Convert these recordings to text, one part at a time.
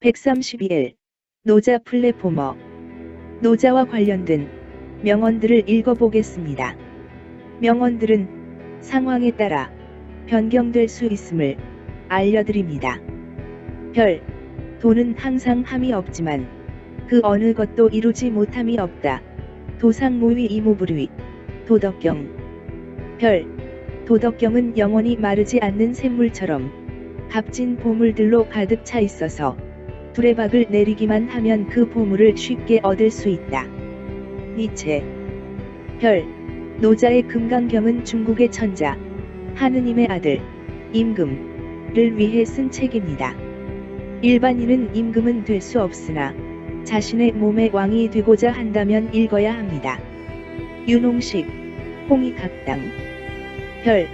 (132일) 노자 플랫포머. 노자와 관련된 명언들을 읽어보겠습니다. 명언들은 상황에 따라 변경될 수 있음을 알려드립니다. 별, 도는 항상 함이 없지만 그 어느 것도 이루지 못함이 없다. 도상무위 이무불위. 도덕경. 별, 도덕경은 영원히 마르지 않는 샘물처럼 값진 보물들로 가득 차 있어서 두레박을 내리기만 하면 그 보물을 쉽게 얻을 수 있다. 니체. 별, 노자의 금강경은 중국의 천자, 하느님의 아들, 임금을 위해 쓴 책입니다. 일반인은 임금은 될 수 없으나 자신의 몸의 왕이 되고자 한다면 읽어야 합니다. 윤홍식, 홍익학당. 별,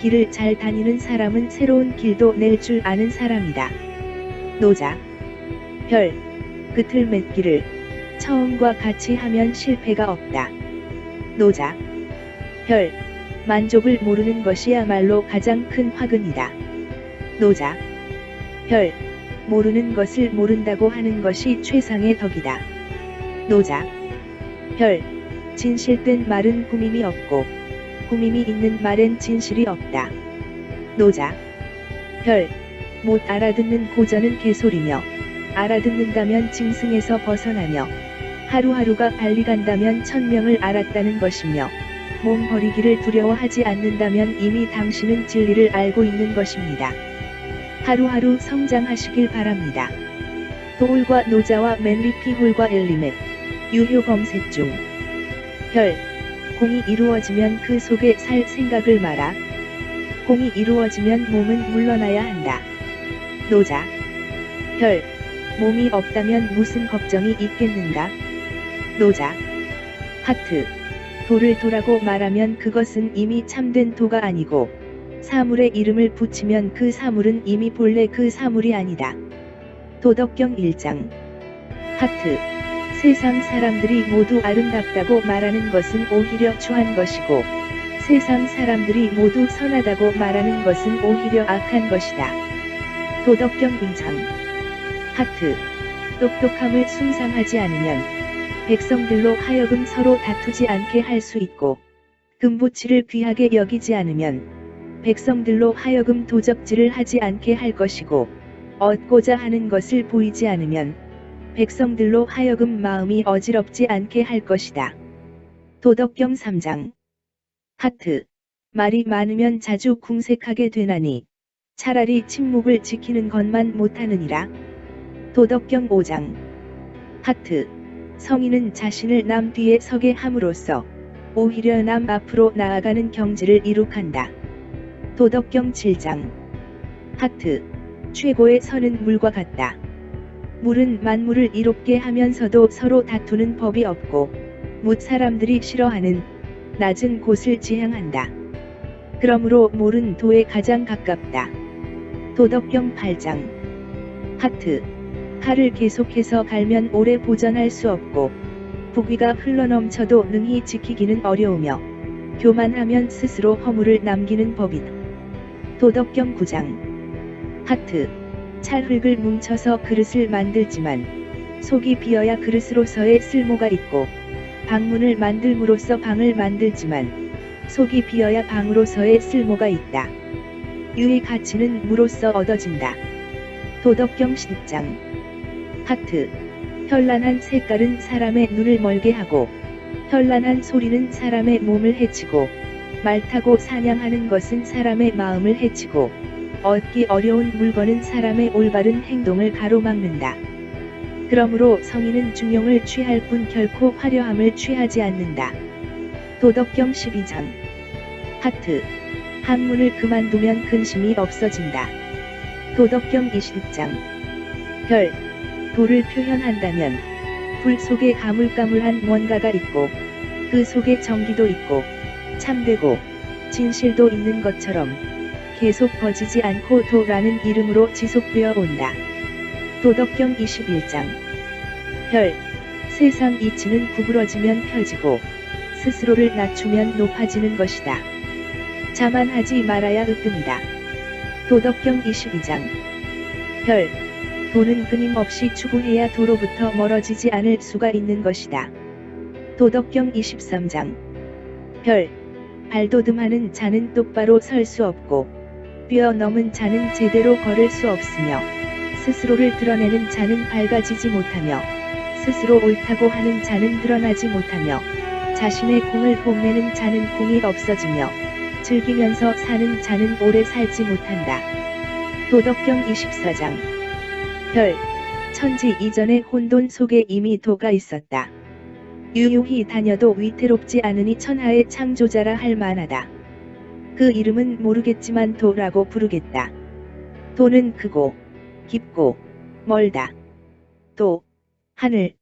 길을 잘 다니는 사람은 새로운 길도 낼 줄 아는 사람이다. 노자. 별, 그틀맷길을 처음과 같이 하면 실패가 없다. 노자. 별, 만족을 모르는 것이야말로 가장 큰 화근이다. 노자. 별, 모르는 것을 모른다고 하는 것이 최상의 덕이다. 노자. 별, 진실된 말은 꾸밈이 없고 꾸밈이 있는 말엔 진실이 없다. 노자. 별, 못 알아듣는 고전은 개소리며 알아듣는다면 짐승에서 벗어나며 하루하루가 빨리 간다면 천명을 알았다는 것이며 몸 버리기를 두려워하지 않는다면 이미 당신은 진리를 알고 있는 것입니다. 하루하루 성장하시길 바랍니다. 도울과 노자와 맨리피 홀과 엘리맥. 유효 검색 중. 별, 공이 이루어지면 그 속에 살 생각을 마라. 공이 이루어지면 몸은 물러나야 한다. 노자. 별, 몸이 없다면 무슨 걱정이 있겠는가? 노자. 하트. 도를 도라고 말하면 그것은 이미 참된 도가 아니고 사물의 이름을 붙이면 그 사물은 이미 본래 그 사물이 아니다. 도덕경 1장. 하트. 세상 사람들이 모두 아름답다고 말하는 것은 오히려 추한 것이고 세상 사람들이 모두 선하다고 말하는 것은 오히려 악한 것이다. 도덕경 2장. 하트. 똑똑함을 숭상하지 않으면 백성들로 하여금 서로 다투지 않게 할 수 있고 금부치를 귀하게 여기지 않으면 백성들로 하여금 도적질을 하지 않게 할 것이고 얻고자 하는 것을 보이지 않으면 백성들로 하여금 마음이 어지럽지 않게 할 것이다. 도덕경 3장. 하트. 말이 많으면 자주 궁색하게 되나니 차라리 침묵을 지키는 것만 못하느니라. 도덕경 5장. 하트. 성인은 자신을 남 뒤에 서게 함으로써 오히려 남 앞으로 나아가는 경지를 이룩한다. 도덕경 7장. 하트. 최고의 선은 물과 같다. 물은 만물을 이롭게 하면서도 서로 다투는 법이 없고 못 사람들이 싫어하는 낮은 곳을 지향한다. 그러므로 물은 도에 가장 가깝다. 도덕경 8장. 하트. 칼을 계속해서 갈면 오래 보전할 수 없고 부귀가 흘러넘쳐도 능히 지키기는 어려우며 교만하면 스스로 허물을 남기는 법이다. 도덕경 9장. 하트. 찰흙을 뭉쳐서 그릇을 만들지만 속이 비어야 그릇으로서의 쓸모가 있고 방문을 만들므로써 방을 만들지만 속이 비어야 방으로서의 쓸모가 있다. 유의 가치는 무로써 얻어진다. 도덕경 10장. 하트. 현란한 색깔은 사람의 눈을 멀게 하고 현란한 소리는 사람의 몸을 해치고 말 타고 사냥하는 것은 사람의 마음을 해치고 얻기 어려운 물건은 사람의 올바른 행동을 가로막는다. 그러므로 성인은 중용을 취할 뿐 결코 화려함을 취하지 않는다. 도덕경 12장. 하트. 학문을 그만두면 근심이 없어진다. 도덕경 20장. 별. 도를 표현한다면 불 속에 가물가물한 뭔가가 있고 그 속에 정기도 있고 참되고 진실도 있는 것처럼 계속 꺼지지 않고 도라는 이름으로 지속되어 온다. 도덕경 21장. 별. 세상 이치는 구부러지면 펴지고 스스로를 낮추면 높아지는 것이다. 자만하지 말아야 으뜸이다. 도덕경 22장. 별. 도는 끊임없이 추구해야 도로부터 멀어지지 않을 수가 있는 것이다. 도덕경 23장. 별. 발돋움하는 자는 똑바로 설 수 없고 뛰어넘은 자는 제대로 걸을 수 없으며 스스로를 드러내는 자는 밝아지지 못하며 스스로 옳다고 하는 자는 드러나지 못하며 자신의 공을 뽐내는 자는 공이 없어지며 즐기면서 사는 자는 오래 살지 못한다. 도덕경 24장. 별. 천지 이전에 혼돈 속에 이미 도가 있었다. 유유히 다녀도 위태롭지 않으니 천하의 창조자라 할 만하다. 그 이름은 모르겠지만 도라고 부르겠다. 도는 크고 깊고 멀다. 도, 하늘,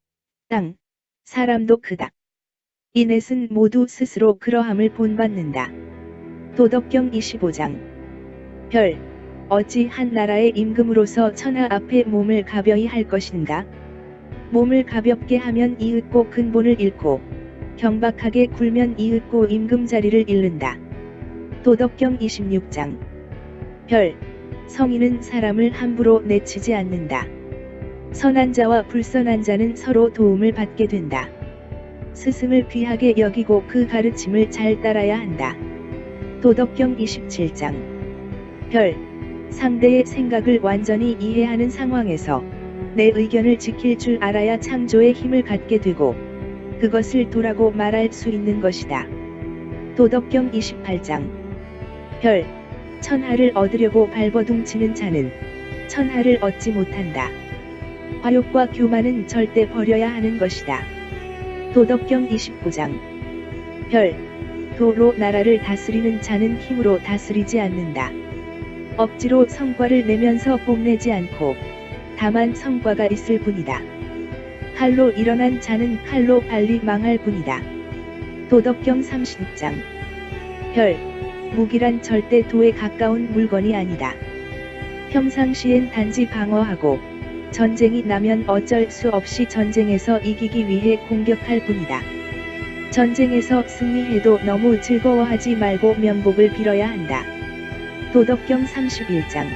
땅, 사람도 크다. 이넷은 모두 스스로 그러함을 본받는다. 도덕경 25장. 별. 어찌 한 나라의 임금으로서 천하 앞에 몸을 가벼이 할 것인가? 몸을 가볍게 하면 이윽고 근본을 잃고 경박하게 굴면 이윽고 임금 자리를 잃는다. 도덕경 26장. 별. 성인은 사람을 함부로 내치지 않는다. 선한 자와 불선한 자는 서로 도움을 받게 된다. 스승을 귀하게 여기고 그 가르침을 잘 따라야 한다. 도덕경 27장. 별. 상대의 생각을 완전히 이해하는 상황에서 내 의견을 지킬 줄 알아야 창조의 힘을 갖게 되고 그것을 도라고 말할 수 있는 것이다. 도덕경 28장. 별. 천하를 얻으려고 발버둥치는 자는 천하를 얻지 못한다. 화욕과 교만은 절대 버려야 하는 것이다. 도덕경 29장. 별. 도로 나라를 다스리는 자는 힘으로 다스리지 않는다. 억지로 성과를 내면서 뽐내지 않고 다만 성과가 있을 뿐이다. 칼로 일어난 자는 칼로 빨리 망할 뿐이다. 도덕경 30장. 별. 무기란 절대 도에 가까운 물건이 아니다. 평상시엔 단지 방어하고 전쟁이 나면 어쩔 수 없이 전쟁에서 이기기 위해 공격할 뿐이다. 전쟁에서 승리해도 너무 즐거워하지 말고 명복을 빌어야 한다. 도덕경 31장.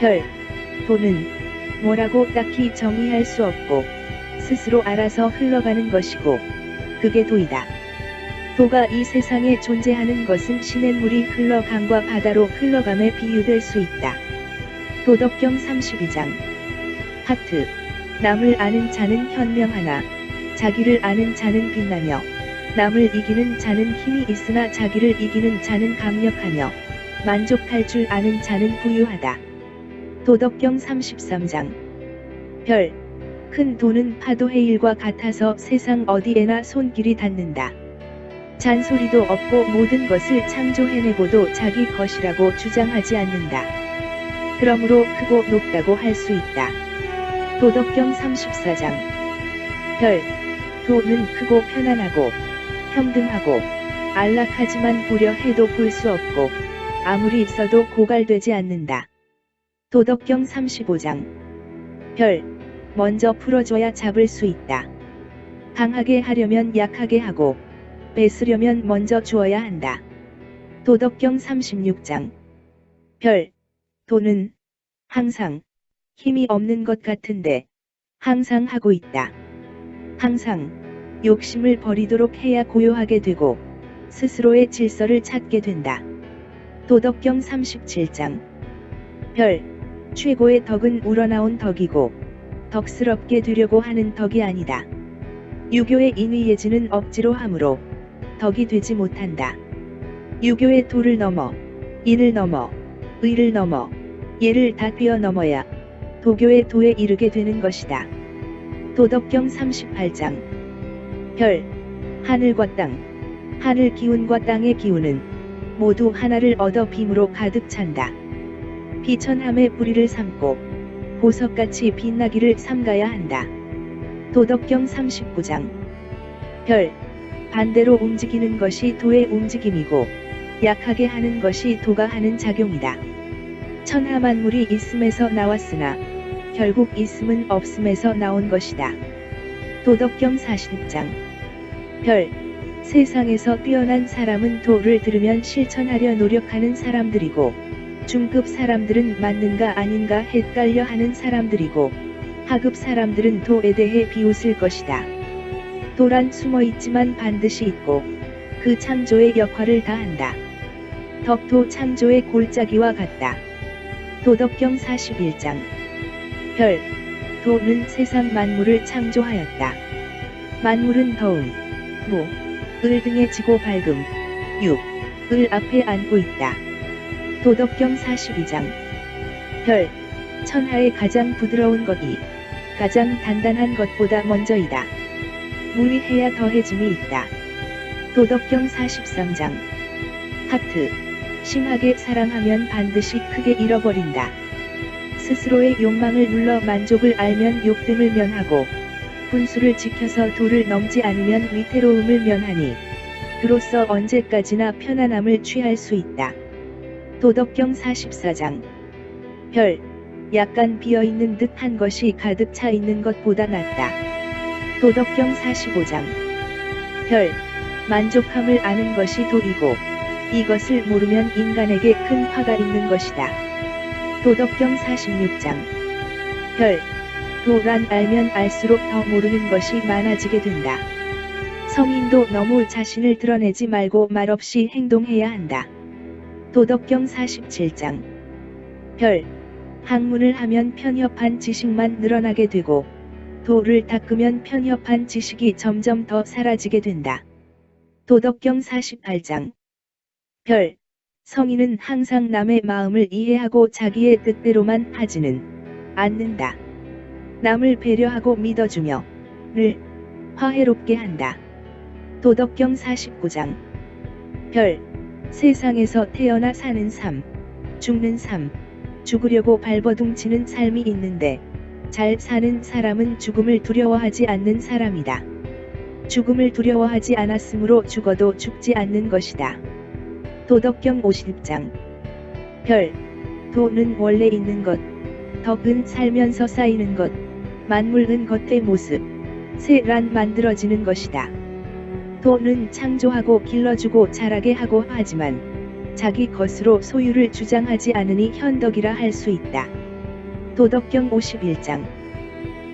별. 도는 뭐라고 딱히 정의할 수 없고 스스로 알아서 흘러가는 것이고 그게 도이다. 도가 이 세상에 존재하는 것은 시냇물이 흘러감과 바다로 흘러감에 비유될 수 있다. 도덕경 32장. 하트. 남을 아는 자는 현명하나 자기를 아는 자는 빛나며 남을 이기는 자는 힘이 있으나 자기를 이기는 자는 강력하며 만족할 줄 아는 자는 부유하다. 도덕경 33장. 별. 큰 도는 파도의 일과 같아서 세상 어디에나 손길이 닿는다. 잔소리도 없고 모든 것을 창조해내고도 자기 것이라고 주장하지 않는다. 그러므로 크고 높다고 할 수 있다. 도덕경 34장. 별. 도는 크고 편안하고 평등하고 안락하지만 보려 해도 볼 수 없고 아무리 써도 고갈되지 않는다. 도덕경 35장. 별. 먼저 풀어줘야 잡을 수 있다. 강하게 하려면 약하게 하고 뺏으려면 먼저 주어야 한다. 도덕경 36장. 별. 도는 항상 힘이 없는 것 같은데 항상 하고 있다. 항상 욕심을 버리도록 해야 고요하게 되고 스스로의 질서를 찾게 된다. 도덕경 37장. 별. 최고의 덕은 우러나온 덕이고 덕스럽게 되려고 하는 덕이 아니다. 유교의 인의예지는 억지로 함으로 덕이 되지 못한다. 유교의 도를 넘어 인을 넘어 의를 넘어 예를 다 뛰어넘어야 도교의 도에 이르게 되는 것이다. 도덕경 38장. 별. 하늘과 땅. 하늘 기운과 땅의 기운은 모두 하나를 얻어 빔으로 가득 찬다. 비천함의 뿌리를 삼고 보석같이 빛나기를 삼가야 한다. 도덕경 39장. 별. 반대로 움직이는 것이 도의 움직임이고 약하게 하는 것이 도가 하는 작용이다. 천하만물이 있음에서 나왔으나 결국 있음은 없음에서 나온 것이다. 도덕경 40장. 별. 세상에서 뛰어난 사람은 도를 들으면 실천하려 노력하는 사람들이고, 중급 사람들은 맞는가 아닌가 헷갈려 하는 사람들이고, 하급 사람들은 도에 대해 비웃을 것이다. 도란 숨어있지만 반드시 있고, 그 창조의 역할을 다한다. 덕도 창조의 골짜기와 같다. 도덕경 41장. 별, 도는 세상 만물을 창조하였다. 만물은 더움, 무, 을 등에 지고 밝음, 육, 을 앞에 안고 있다. 도덕경 42장. 별, 천하의 가장 부드러운 것이 가장 단단한 것보다 먼저이다. 무위해야 더해짐이 있다. 도덕경 43장. 하트, 심하게 사랑하면 반드시 크게 잃어버린다. 스스로의 욕망을 눌러 만족을 알면 욕됨을 면하고, 분수를 지켜서 도를 넘지 않으면 위태로움을 면하니, 그로써 언제까지나 편안함을 취할 수 있다. 도덕경 44장. 별, 약간 비어있는 듯한 것이 가득 차 있는 것보다 낫다. 도덕경 45장. 별, 만족함을 아는 것이 도이고, 이것을 모르면 인간에게 큰 화가 있는 것이다. 도덕경 46장. 별, 도란 알면 알수록 더 모르는 것이 많아지게 된다. 성인도 너무 자신을 드러내지 말고 말없이 행동해야 한다. 도덕경 47장. 별, 학문을 하면 편협한 지식만 늘어나게 되고, 도를 닦으면 편협한 지식이 점점 더 사라지게 된다. 도덕경 48장. 별, 성인은 항상 남의 마음을 이해하고 자기의 뜻대로만 하지는 않는다. 남을 배려하고 믿어주며 를 화해롭게 한다. 도덕경 49장. 별, 세상에서 태어나 사는 삶, 죽는 삶, 죽으려고 발버둥치는 삶이 있는데, 잘 사는 사람은 죽음을 두려워하지 않는 사람이다. 죽음을 두려워하지 않았으므로 죽어도 죽지 않는 것이다. 도덕경 50장. 별, 도는 원래 있는 것, 덕은 살면서 쌓이는 것, 만물은 겉의 모습, 새란 만들어지는 것이다. 도는 창조하고 길러주고 자라게 하고 하지만, 자기 것으로 소유를 주장하지 않으니 현덕이라 할 수 있다. 도덕경 51장.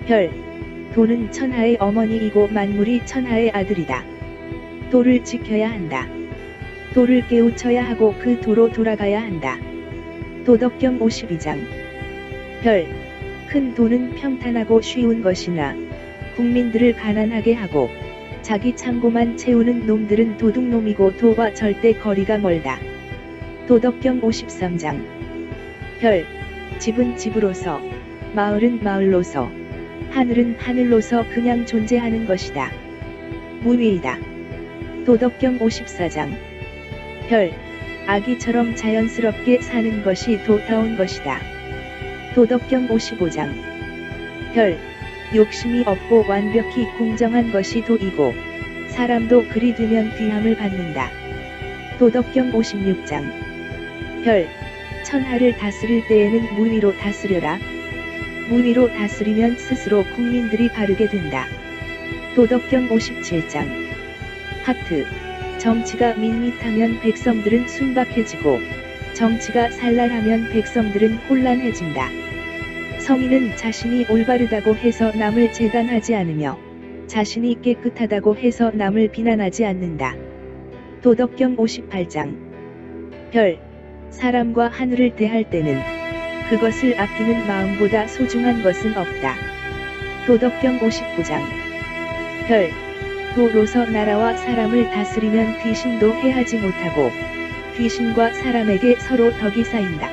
별, 도는 천하의 어머니이고 만물이 천하의 아들이다. 도를 지켜야 한다. 도를 깨우쳐야 하고 그 도로 돌아가야 한다. 도덕경 52장. 별, 큰 도는 평탄하고 쉬운 것이나, 국민들을 가난하게 하고, 자기 창고만 채우는 놈들은 도둑놈이고 도와 절대 거리가 멀다. 도덕경 53장. 별, 집은 집으로서, 마을은 마을로서, 하늘은 하늘로서 그냥 존재하는 것이다. 무위이다. 도덕경 54장. 별, 아기처럼 자연스럽게 사는 것이 도다운 것이다. 도덕경 55장. 별, 욕심이 없고 완벽히 공정한 것이 도이고, 사람도 그리 되면 귀함을 받는다. 도덕경 56장. 별, 천하를 다스릴 때에는 무위로 다스려라. 무위로 다스리면 스스로 국민들이 바르게 된다. 도덕경 57장. 하트, 정치가 밋밋하면 백성들은 순박해지고, 정치가 산란하면 백성들은 혼란해진다. 성인은 자신이 올바르다고 해서 남을 재단하지 않으며, 자신이 깨끗하다고 해서 남을 비난하지 않는다. 도덕경 58장. 별, 사람과 하늘을 대할 때는 그것을 아끼는 마음보다 소중한 것은 없다. 도덕경 59장. 별, 도로서 나라와 사람을 다스리면 귀신도 해하지 못하고, 귀신과 사람에게 서로 덕이 쌓인다.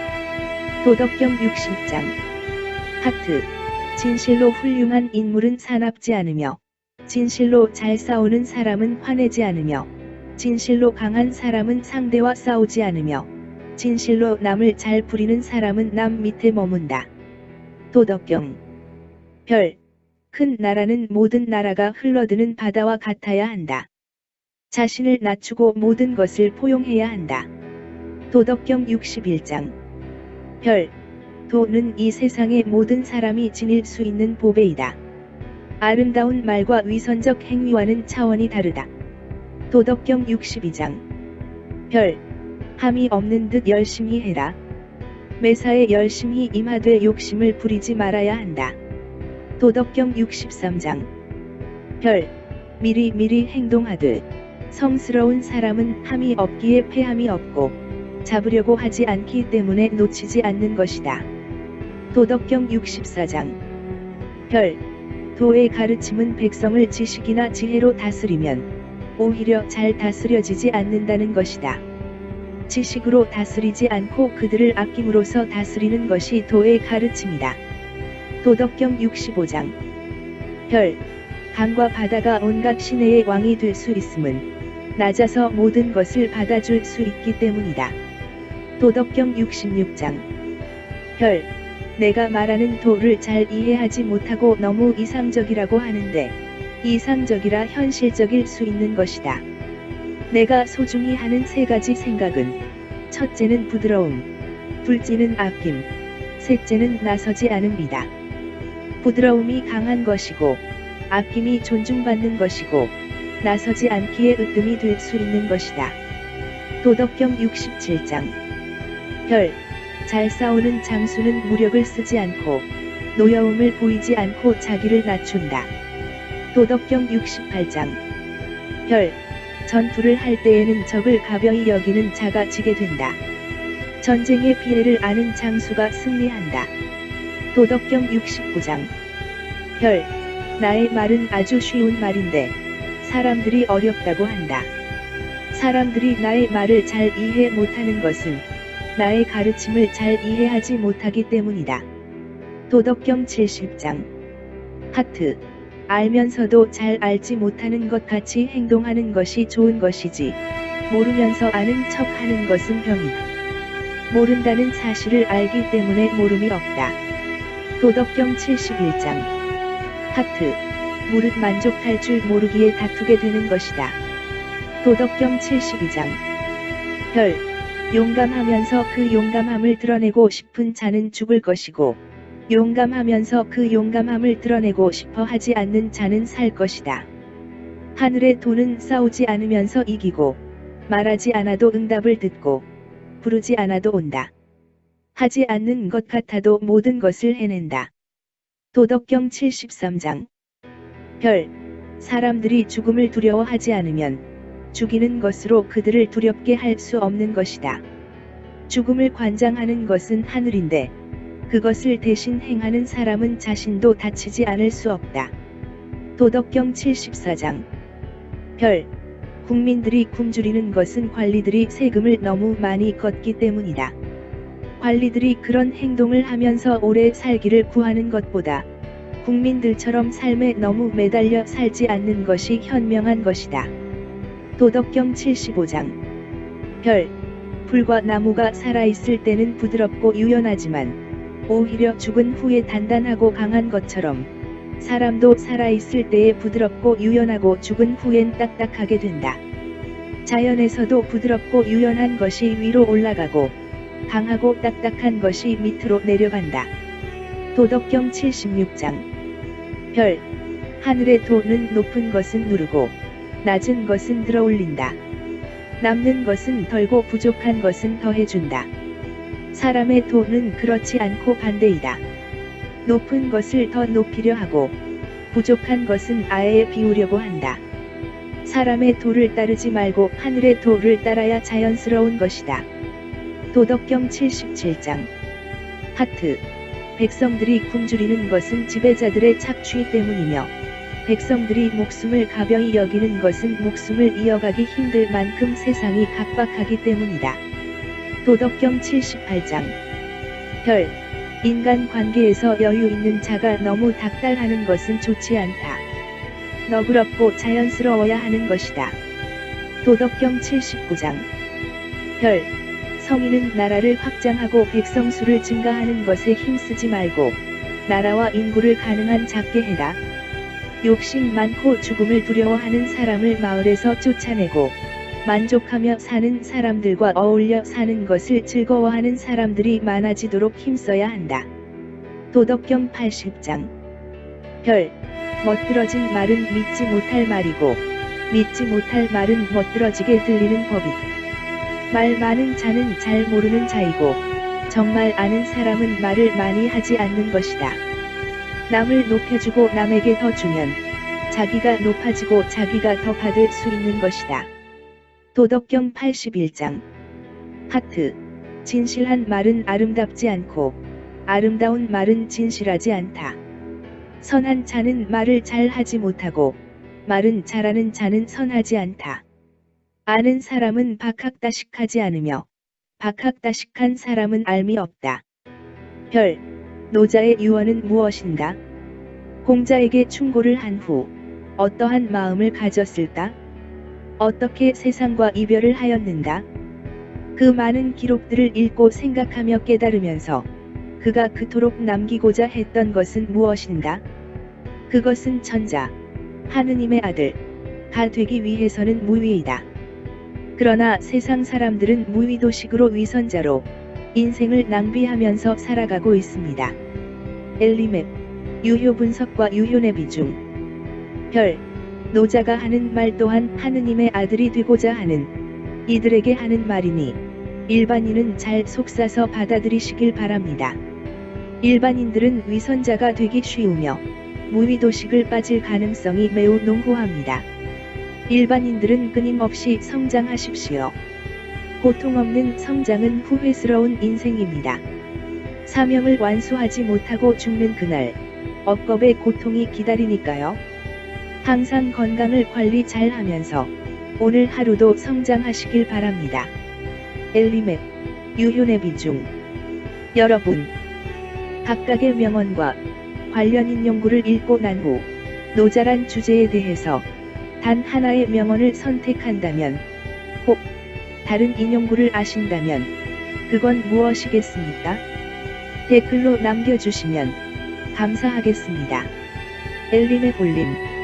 도덕경 60장. 하트, 진실로 훌륭한 인물은 사납지 않으며, 진실로 잘 싸우는 사람은 화내지 않으며, 진실로 강한 사람은 상대와 싸우지 않으며, 진실로 남을 잘 부리는 사람은 남 밑에 머문다. 도덕경. 별, 큰 나라는 모든 나라가 흘러드는 바다와 같아야 한다. 자신을 낮추고 모든 것을 포용해야 한다. 도덕경 61장. 별, 도는 이 세상의 모든 사람이 지닐 수 있는 보배이다. 아름다운 말과 위선적 행위와는 차원이 다르다. 도덕경 62장. 별. 함이 없는 듯 열심히 해라. 매사에 열심히 임하되 욕심을 부리지 말아야 한다. 도덕경 63장. 별. 미리 행동하되 성스러운 사람은 함이 없기에 패함이 없고 잡으려고 하지 않기 때문에 놓치지 않는 것이다. 도덕경 64장. 별. 도의 가르침은 백성을 지식이나 지혜로 다스리면 오히려 잘 다스려지지 않는다는 것이다. 지식으로 다스리지 않고 그들을 아낌으로써 다스리는 것이 도의 가르침이다. 도덕경 65장. 별. 강과 바다가 온갖 시내의 왕이 될 수 있음은 낮아서 모든 것을 받아줄 수 있기 때문이다. 도덕경 66장. 별. 내가 말하는 도를 잘 이해하지 못하고 너무 이상적이라고 하는데 이상적이라 현실적일 수 있는 것이다. 내가 소중히 하는 세 가지 생각은 첫째는 부드러움, 둘째는 아낌, 셋째는 나서지 않음이다. 부드러움이 강한 것이고 아낌이 존중받는 것이고 나서지 않기에 으뜸이 될 수 있는 것이다. 도덕경 67장. 별. 잘 싸우는 장수는 무력을 쓰지 않고 노여움을 보이지 않고 자기를 낮춘다. 도덕경 68장. 별. 전투를 할 때에는 적을 가벼이 여기는 자가 지게 된다. 전쟁의 피해를 아는 장수가 승리한다. 도덕경 69장. 별. 나의 말은 아주 쉬운 말인데 사람들이 어렵다고 한다. 사람들이 나의 말을 잘 이해 못하는 것은 나의 가르침을 잘 이해하지 못하기 때문이다. 도덕경 70장. 하트. 알면서도 잘 알지 못하는 것 같이 행동하는 것이 좋은 것이지 모르면서 아는 척 하는 것은 병이다. 모른다는 사실을 알기 때문에 모름이 없다. 도덕경 71장. 하트. 무릇 만족할 줄 모르기에 다투게 되는 것이다. 도덕경 72장. 별. 용감하면서 그 용감함을 드러내고 싶은 자는 죽을 것이고 용감하면서 그 용감함을 드러내고 싶어 하지 않는 자는 살 것이다. 하늘의 도는 싸우지 않으면서 이기고 말하지 않아도 응답을 듣고 부르지 않아도 온다. 하지 않는 것 같아도 모든 것을 해낸다. 도덕경 73장. 별. 사람들이 죽음을 두려워하지 않으면 죽이는 것으로 그들을 두렵게 할 수 없는 것이다. 죽음을 관장하는 것은 하늘인데 그것을 대신 행하는 사람은 자신도 다치지 않을 수 없다. 도덕경 74장. 별. 국민들이 굶주리는 것은 관리들이 세금을 너무 많이 걷기 때문이다. 관리들이 그런 행동을 하면서 오래 살기를 구하는 것보다 국민들처럼 삶에 너무 매달려 살지 않는 것이 현명한 것이다. 도덕경 75장. 별. 풀과 나무가 살아있을 때는 부드럽고 유연하지만 오히려 죽은 후에 단단하고 강한 것처럼 사람도 살아있을 때에 부드럽고 유연하고 죽은 후엔 딱딱하게 된다. 자연에서도 부드럽고 유연한 것이 위로 올라가고 강하고 딱딱한 것이 밑으로 내려간다. 도덕경 76장. 별. 하늘의 도는 높은 것은 누르고 낮은 것은 들어올린다. 남는 것은 덜고 부족한 것은 더해준다. 사람의 도는 그렇지 않고 반대이다. 높은 것을 더 높이려 하고 부족한 것은 아예 비우려고 한다. 사람의 도를 따르지 말고 하늘의 도를 따라야 자연스러운 것이다. 도덕경 77장. 하트. 백성들이 굶주리는 것은 지배자들의 착취 때문이며 백성들이 목숨을 가벼이 여기는 것은 목숨을 이어가기 힘들 만큼 세상이 각박하기 때문이다. 도덕경 78장. 별. 인간 관계에서 여유 있는 자가 너무 닥달하는 것은 좋지 않다. 너그럽고 자연스러워야 하는 것이다. 도덕경 79장. 별. 성인은 나라를 확장하고 백성 수를 증가하는 것에 힘쓰지 말고 나라와 인구를 가능한 작게 해라. 욕심 많고 죽음을 두려워하는 사람을 마을에서 쫓아내고 만족하며 사는 사람들과 어울려 사는 것을 즐거워하는 사람들이 많아지도록 힘써야 한다. 도덕경 80장. 별. 멋들어진 말은 믿지 못할 말이고 믿지 못할 말은 멋들어지게 들리는 법이다. 말 많은 자는 잘 모르는 자이고 정말 아는 사람은 말을 많이 하지 않는 것이다. 남을 높여주고 남에게 더 주면 자기가 높아지고 자기가 더 받을 수 있는 것이다. 도덕경 81장. 하트. 진실한 말은 아름답지 않고 아름다운 말은 진실하지 않다. 선한 자는 말을 잘 하지 못하고 말은 잘하는 자는 선하지 않다. 아는 사람은 박학다식하지 않으며 박학다식한 사람은 알미 없다. 별. 노자의 유언은 무엇인가? 공자에게 충고를 한 후 어떠한 마음을 가졌을까? 어떻게 세상과 이별을 하였는가? 그 많은 기록들을 읽고 생각하며 깨달으면서 그가 그토록 남기고자 했던 것은 무엇인가? 그것은 천자, 하느님의 아들가 되기 위해서는 무위이다. 그러나 세상 사람들은 무위도식으로 위선자로 인생을 낭비하면서 살아가고 있습니다. 엘리맵, 유효 분석과 유효의 비중. 별, 노자가 하는 말 또한 하느님의 아들이 되고자 하는 이들에게 하는 말이니 일반인은 잘 속사서 받아들이시길 바랍니다. 일반인들은 위선자가 되기 쉬우며 무위도식을 빠질 가능성이 매우 농후합니다. 일반인들은 끊임없이 성장하십시오. 고통 없는 성장은 후회스러운 인생입니다. 사명을 완수하지 못하고 죽는 그날, 억겁의 고통이 기다리니까요. 항상 건강을 관리 잘 하면서 오늘 하루도 성장하시길 바랍니다. 엘리맵, 유효의 비중. 여러분, 각각의 명언과 관련 인용구를 읽고 난 후 노자란 주제에 대해서 단 하나의 명언을 선택한다면, 혹 다른 인용구를 아신다면 그건 무엇이겠습니까? 댓글로 남겨주시면 감사하겠습니다. 엘림의 볼림.